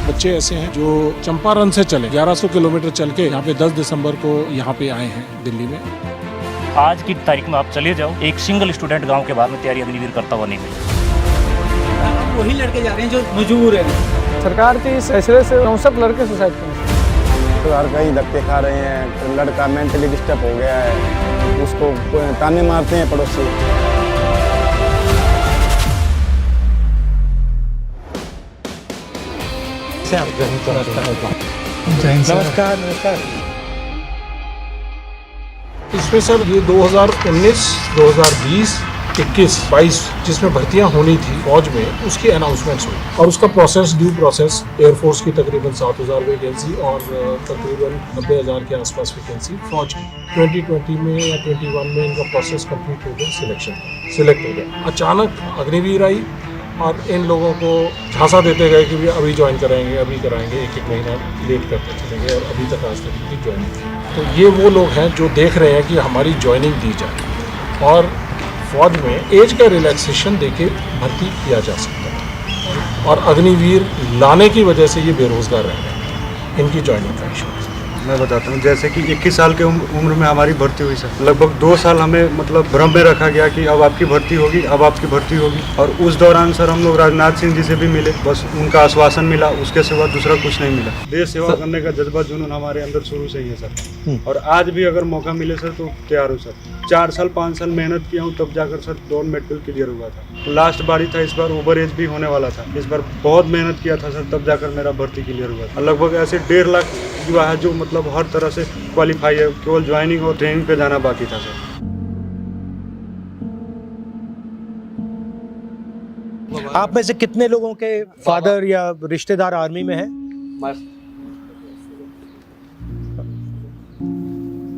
बच्चे ऐसे हैं जो चंपारण से चले 1100 किलोमीटर चल के यहाँ पे 10 दिसंबर को यहाँ पे आए हैं दिल्ली में। आज की तारीख में आप चले जाओ, एक सिंगल स्टूडेंट गांव के बाद में तैयारी अग्निवीर करता हुआ नहीं मिला। वही लड़के जा रहे हैं जो मजबूर हैं। सरकार के इस फैसले से 64 लड़के सुसाइड करें। तो हर कहीं धक्के खा रहे हैं, तो लड़का मेंटली डिस्टर्ब हो गया है, उसको ताने मारते हैं पड़ोसी। नमस्कार। इसमें सर ये 2019, 2020, 21, 22 जिसमें भर्तियां होनी थी फौज में, उसकी अनाउंसमेंट्स हुई और उसका प्रोसेस ड्यू प्रोसेस एयरफोर्स की तकरीबन 7,000 वैकेंसी और तकरीबन 90,000 के आसपास वैकेंसी फौज की 2020 में या 21 में इनका प्रोसेस कंप्लीट हो गया, सिलेक्ट हो गया। अचानक अग्निवीर आई और इन लोगों को झांसा देते गए कि भी अभी ज्वाइन कराएंगे, अभी कराएंगे, एक महीना लेट करते चले गए और अभी तक आज तक इनकी ज्वाइनिंग थी। तो ये वो लोग हैं जो देख रहे हैं कि हमारी ज्वाइनिंग दी जाए और फौज में एज का रिलैक्सेशन देके भर्ती किया जा सकता है और अग्निवीर लाने की वजह से ये बेरोजगार रह रहे हैं, इनकी ज्वाइनिंग का इशू। मैं बताता हूँ, जैसे कि 21 साल के उम्र में हमारी भर्ती हुई सर। लगभग 2 साल हमें मतलब भ्रम में रखा गया कि अब आपकी भर्ती होगी, अब आपकी भर्ती होगी। और उस दौरान सर हम लोग राजनाथ सिंह जी से भी मिले, बस उनका आश्वासन मिला, उसके सिवा दूसरा कुछ नहीं मिला। देश सेवा करने का जज्बा जुनून हमारे अंदर शुरू से ही है सर। और आज भी अगर मौका मिले सर तो तैयार हो सर। 4 साल 5 साल मेहनत किया हूँ, तब जाकर सर 2 मेडिकल क्लियर हुआ था। लास्ट बारी था, इस बार ओवर एज भी होने वाला था। इस बार बहुत मेहनत किया था सर, तब जाकर मेरा भर्ती क्लियर हुआ था। लगभग ऐसे 1.5 लाख युवा है जो मतलब हर तरह से क्वालिफाई है, केवल ज्वाइनिंग और ट्रेनिंग पे जाना बाकी था सर। आप में से कितने लोगों के फादर या रिश्तेदार आर्मी में हैं?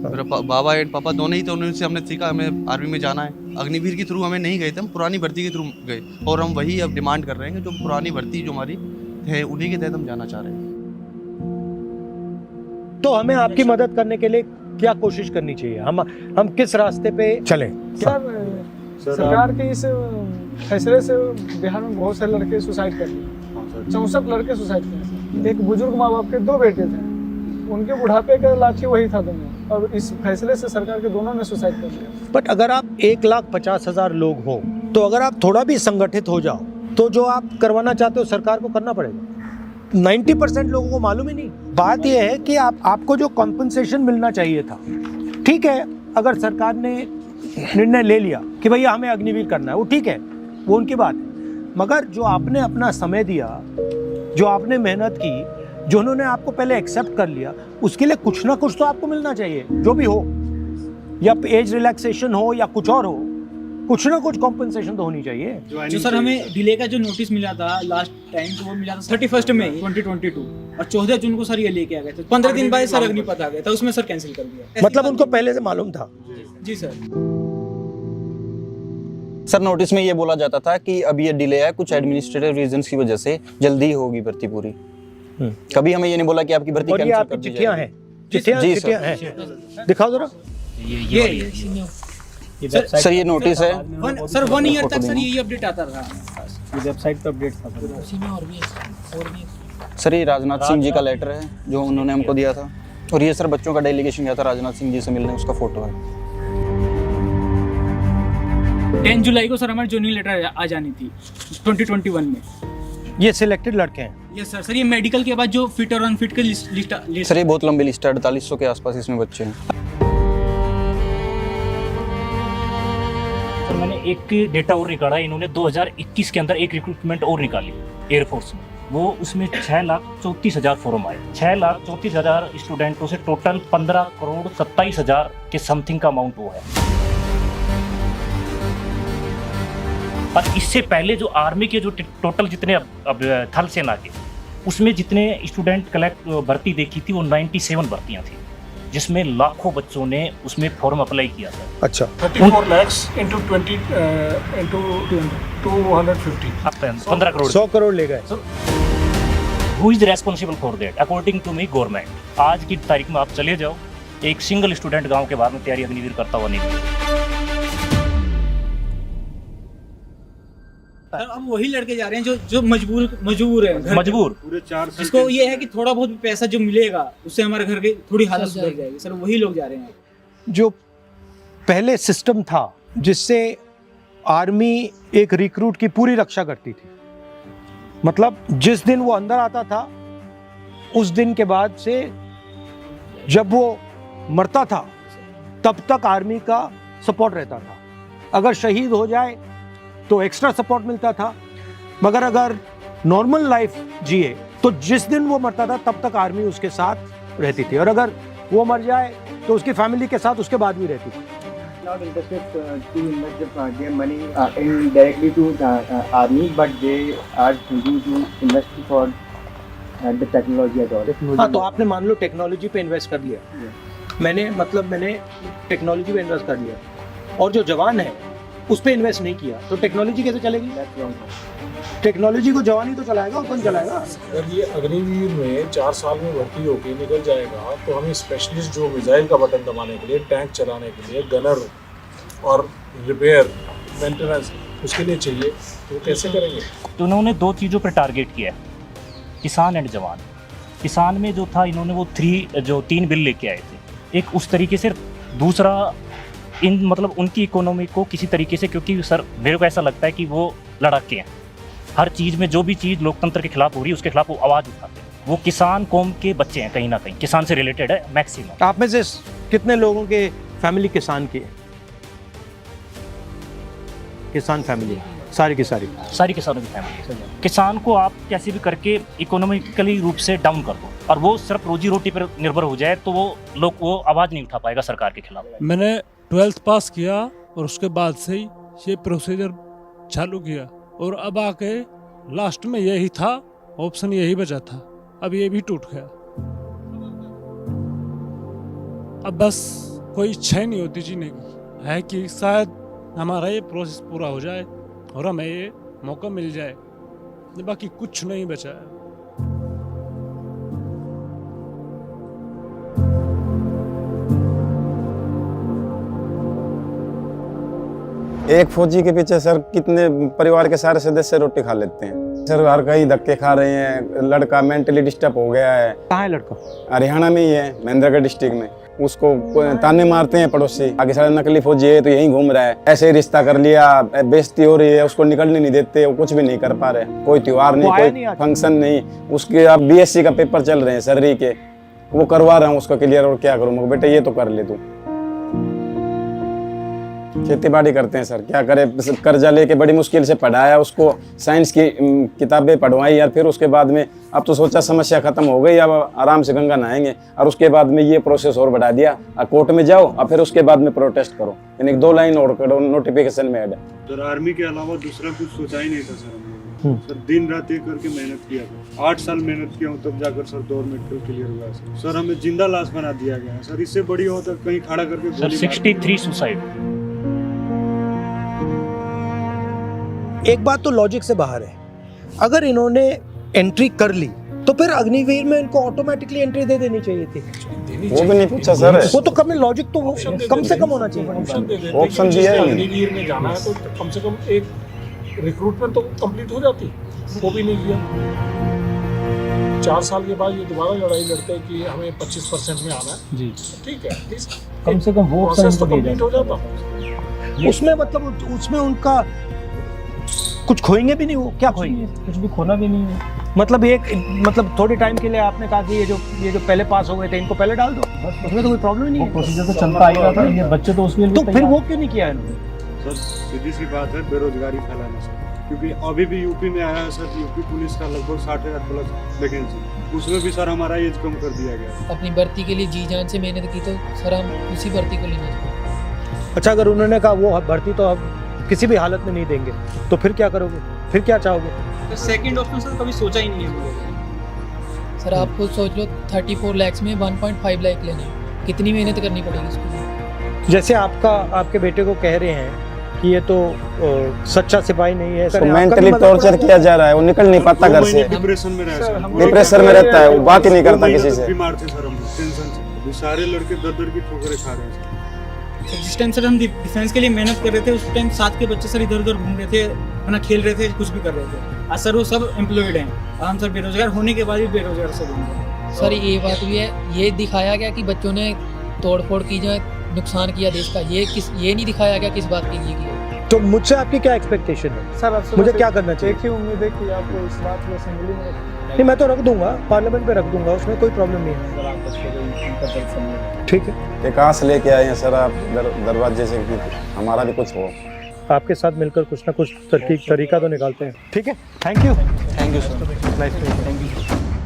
मेरा बाबा एंड पापा दोनों ही थे, उनसे हमने सीखा हमें आर्मी में जाना है। अग्निवीर के थ्रू हमें नहीं गए थे, हम पुरानी भर्ती के थ्रू गए और हम वही अब डिमांड कर रहे हैं कि जो पुरानी भर्ती जो हमारी है उन्हीं के तहत हम जाना चाह रहे हैं। तो हमें आपकी मदद करने के लिए क्या कोशिश करनी चाहिए? हम किस रास्ते पे चलें? क्या सरकार के इस फैसले से बिहार में बहुत सारे लड़के सुसाइड कर लिए। 64 लड़के सुसाइड कर। एक बुजुर्ग माँ बाप के 2 बेटे थे, उनके बुढ़ापे का लाठी वही था दोनों, और इस फैसले से सरकार के दोनों ने सुसाइड कर लिया। बट अगर आप 1,50,000 लोग हो, तो अगर आप थोड़ा भी संगठित हो जाओ तो जो आप करवाना चाहते हो सरकार को करना पड़ेगा। 90% लोगों को मालूम ही नहीं। बात यह है कि आपको जो कॉम्पनसेशन मिलना चाहिए था, ठीक है, अगर सरकार ने निर्णय ले लिया कि भैया हमें अग्निवीर करना है, वो ठीक है, वो उनकी बात है। मगर जो आपने अपना समय दिया, जो आपने मेहनत की, जो उन्होंने आपको पहले एक्सेप्ट कर लिया, उसके लिए कुछ ना कुछ तो आपको मिलना चाहिए, जो भी हो, या एज रिलैक्सेशन हो या कुछ और हो, कुछ ना कुछ कॉम्पनसेशन तो होनी चाहिए। जो सर हमें डिले का जो नोटिस मिला था लास्ट टाइम, तो वो मिला था 31 मई 2022 और 14 जून को सर ये लेके आ गए थे। 15 दिन बाद सर अग्निपथ आ गया था, उसमें सर कैंसिल कर दिया। मतलब उनको पहले से मालूम था? जी सर। सर नोटिस में ये बोला जाता था कि अब ये डिले है कुछ एडमिनिस्ट्रेटिव रीजंस की वजह से, जल्दी होगी भर्ती पूरी। कभी हमें ये नहीं बोला कि आपकी भर्ती कैंसिल कर दी चिट्ठियां हैं? चिट्ठियां हैं, दिखाओ जरा। सर ये नोटिस है सर 1 ईयर तक सर यही अपडेट आता रहा। ये वेबसाइट पे अपडेट था। सर ये राजनाथ सिंह जी का लेटर है जो उन्होंने हमको दिया था, और ये सर बच्चों का डेलीगेशन गया था राजनाथ सिंह जी से मिलने, उसका फोटो है। 10 जुलाई को सर हमारी ज्वाइनिंग लेटर आ जानी थी 2021 में। ये सिलेक्टेड लड़के हैं? Yes sir. सर ये मेडिकल के बाद जो फिट और अनफिट की लिस्ट। सर ये बहुत लंबी लिस्ट है, 4800 के आसपास इसमें बच्चे हैं। मैंने एक डेटा और निकाला, इन्होंने 2021 के अंदर एक रिक्रूटमेंट और निकाली एयरफोर्स में। वो उसमें 6,34,000 फॉर्म आए। 6,34,000 स्टूडेंटों से टोटल 15,27,000 के समथिंग का अमाउंट वो है। और इससे पहले जो आर्मी के जो टोटल जितने अब थल सेना के, उसमें जितने स्टूडेंट भर्ती देखी थी वो 97 भर्तियां थी, जिसमें लाखों बच्चों ने उसमें फॉर्म अप्लाई किया था। अच्छा। 34 lakhs into 20 into 250 15 crore 100 crore ले गए। Who is responsible for that? According to me government. आज की तारीख में आप चले जाओ, एक सिंगल स्टूडेंट गांव के बाद में तैयारी अग्निवीर करता हुआ नहीं मिला। सकता है। सर अब वही लड़के जा रहे हैं जो मजबूर है घर मजबूर पूरे 4 साल जिसको ये है कि थोड़ा बहुत भी पैसा जो मिलेगा उससे हमारे घर की थोड़ी हालत सुधर जाएगी, सर वही लोग जा रहे हैं। जो पहले सिस्टम था जिससे आर्मी एक रिक्रूट की पूरी रक्षा करती थी, मतलब जिस दिन वो अंदर आता था उस दिन के बाद से जब वो मरता था तब तक आर्मी का सपोर्ट रहता था। अगर शहीद हो जाए तो एक्स्ट्रा सपोर्ट मिलता था, मगर अगर नॉर्मल लाइफ जिए तो जिस दिन वो मरता था तब तक आर्मी उसके साथ रहती थी, और अगर वो मर जाए तो उसकी फैमिली के साथ उसके बाद भी रहती थी। Not interested to invest their money indirectly to army, but they are thinking to invest for the technology at all. हाँ, तो आपने मान लो टेक्नोलॉजी पे इन्वेस्ट कर लिया, मैंने टेक्नोलॉजी पे इन्वेस्ट कर लिया, और जो जवान है उस पे इन्वेस्ट नहीं किया, तो टेक्नोलॉजी कैसे चलेगी? टेक्नोलॉजी को जवान ही तो चलाएगा, और कौन चलाएगा? अगर ये अग्निवीर में 4 साल में भर्ती होके निकल जाएगा तो हमें स्पेशलिस्ट जो मिसाइल का बटन दबाने के लिए, टैंक चलाने के लिए, गनर और रिपेयर मेंटेनेंस उसके लिए चाहिए, तो वो कैसे करेंगे? तो उन्होंने 2 चीज़ों पर टारगेट किया है, किसान एंड जवान। किसान में जो था, इन्होंने वो 3 बिल लेके आए थे, एक उस तरीके से, दूसरा इन मतलब उनकी इकोनॉमी को किसी तरीके से, क्योंकि सर मेरे को ऐसा लगता है कि वो लड़ाके हैं, हर चीज़ में जो भी चीज़ लोकतंत्र के खिलाफ हो रही है उसके खिलाफ वो आवाज़ उठाते हैं। वो किसान कौम के बच्चे हैं, कहीं ना कहीं किसान से रिलेटेड है मैक्सिमम। आप में से कितने लोगों के फैमिली किसान की है? किसान फैमिली सारी की सारी किसानों की फैमिली। किसान को आप कैसे भी करके इकोनॉमिकली रूप से डाउन कर दो और वो सिर्फ रोजी रोटी पर निर्भर हो जाए तो वो आवाज़ नहीं उठा पाएगा सरकार के खिलाफ। मैंने 12th पास किया और उसके बाद से ही ये प्रोसीजर चालू किया, और अब आके लास्ट में यही था, ऑप्शन यही बचा था, अब ये भी टूट गया। अब बस कोई इच्छा ही नहीं होती जीने की, है कि शायद हमारा ये प्रोसेस पूरा हो जाए और हमें ये मौका मिल जाए, बाकी कुछ नहीं बचा है। एक फौजी के पीछे सर कितने परिवार के सारे सदस्य रोटी खा लेते हैं सर, हर कहीं धक्के खा रहे हैं। लड़का मेंटली डिस्टर्ब हो गया है। कहाँ है लड़का? हरियाणा में ही है, महेंद्रगढ़ डिस्ट्रिक्ट में। उसको ताने मारते हैं पड़ोसी, आगे सारा नकली फौजी है तो यहीं घूम रहा है, ऐसे ही रिश्ता कर लिया, बेइज्जती हो रही है, उसको निकलने नहीं देते, वो कुछ भी नहीं कर पा रहे, कोई त्योहार नहीं, कोई फंक्शन नहीं। उसके अब BSc का पेपर चल रहे हैं सर्री के, वो करवा रहा हूँ उसका क्लियर, और क्या करूँ बेटा ये तो कर ले तू। खेती बाड़ी करते हैं सर, क्या करे, कर्जा लेके बड़ी मुश्किल से पढ़ाया उसको, साइंस की किताबें पढ़वाई यार, फिर उसके बाद में अब तो सोचा समस्या खत्म हो गई, अब आराम से गंगा नहाएंगे, और उसके बाद में ये प्रोसेस और बढ़ा दिया, कोर्ट में जाओ और फिर उसके बाद में प्रोटेस्ट करो, यानी 2 लाइन और करो, नोटिफिकेशन में ऐड है। सर आर्मी के अलावा दूसरा कुछ सोचा ही नहीं था सर हमने। सर दिन रात एक करके मेहनत किया था, 8 साल मेहनत किया हूँ, तब जाकर सर 2 मेडिकल क्लियर हुआ सर। हमें जिंदा लाश बना दिया गया है सर, इससे बड़ी हो तो कहीं खड़ा करके सर 63 सुसाइड। एक बात तो लॉजिक से बाहर है, अगर इन्होंने एंट्री कर ली तो फिर अग्निवीर में इनको ऑटोमेटिकली एंट्री दे देनी चाहिए थी। वो भी नहीं पूछा सर, वो तो कम लॉजिक तो कम से कम होना चाहिए। ऑप्शन दिया ही नहीं। अग्निवीर में जाना है तो कम से कम एक रिक्रूटमेंट तो कंप्लीट हो जाती, वो भी नहीं किया। 4 साल के बाद ये दोबारा लड़ाई लड़ते हैं कि हमें 25% में आना है जी, ठीक है, कम से कम वो प्रोसेस तो कंप्लीट हो जाता। उसमें मतलब उसमें उनका कुछ खोएंगे भी नहीं, वो क्या खोएंगे? कुछ भी खोना भी नहीं है। मतलब थोड़े टाइम के लिए आपने कहा कि ये जो पहले पास हो गए थे इनको पहले डाल दो, बस उसमें तो कोई प्रॉब्लम ही नहीं है, प्रोसीजर तो चलता आएगा था, ये बच्चे तो उसमें तो फिर वो क्यों नहीं किया इन्होंने? सर सीधी सी बात है, बेरोजगारी फैलाना सर, क्योंकि अभी भी यूपी में आया है सर, यूपी पुलिस का लगभग 60,000 प्लस वैकेंसी, उसमें भी सर हमारा एज कम कर दिया गया। अपनी भर्ती के लिए जी जान से मेहनत की तो सर हम उसी भर्ती को लेना चाहिए। अच्छा, अगर उन्होंने कहा वो भर्ती तो अब किसी भी हालत में नहीं देंगे, तो फिर क्या करोगे? फिर क्या चाहोगे? तो सेकंड ऑप्शन सर कभी सोचा ही नहीं है। सर आप खुद सोच लो, 34 लाख में 1.5 लाख लेने, कितनी मेहनत करनी पड़ेगी इसको? जैसे आपके बेटे को कह रहे हैं कि ये तो सच्चा सिपाही नहीं है, तो मेंटली टॉर्चर किया जा रहा है, वो निकल नहीं पाता घर से, डिप्रेशन में डिप्रेशन में रहता है, वो बात ही नहीं करता किसी से। बीमार थे सर हम टेंशन से, अभी सारे लड़के दर की ठोकरें खा रहे हैं। जिस टाइम सर हम डिफेंस के लिए मेहनत कर रहे थे, उस टाइम साथ के बच्चे सर इधर उधर घूम रहे थे, अपना खेल रहे थे, कुछ भी कर रहे थे। आज सर वो सब एम्प्लॉयड हैं और हम सर बेरोजगार होने के बाद भी बेरोजगार सर होंगे। सर ये बात भी है, ये दिखाया गया कि बच्चों ने तोड़फोड़ की जो नुकसान किया देश का, ये नहीं दिखाया गया किस बात के लिए किया। तो मुझसे आपकी क्या एक्सपेक्टेशन है सर आपसे मुझे बस क्या करना चाहिए? एक ही उम्मीद है कि आप इस बात को असेंबली में रखें। नहीं, मैं तो रख दूंगा, पार्लियामेंट में रख दूंगा, उसमें कोई प्रॉब्लम नहीं है। ठीक है, एक आस लेके आए हैं सर आप दरवाजे से कि हमारा भी कुछ हो। आपके साथ मिलकर कुछ ना कुछ तरीका तो निकालते हैं। ठीक है, thank you thank you sir. Nice. Thank you.